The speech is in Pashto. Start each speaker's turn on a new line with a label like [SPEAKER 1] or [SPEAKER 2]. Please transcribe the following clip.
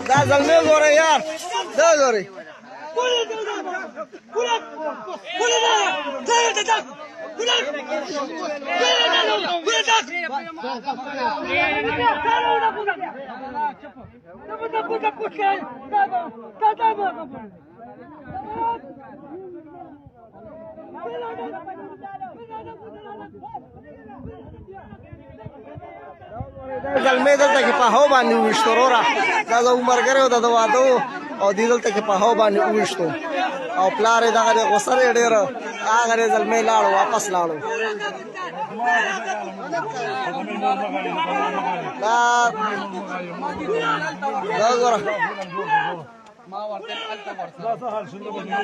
[SPEAKER 1] ده زلمه زوره یار ده زوره زلمه دلته کې په هو باندې وشتو وروره دا د عمر ګرو د واده او دې دلته کې په هو باندې وشتو او پلار یې دغه غوسه لري ډېر هغه زلمه لاړو واپس لاړو دا ګوره ما ورته الته ورته دا څه حال شنو به نه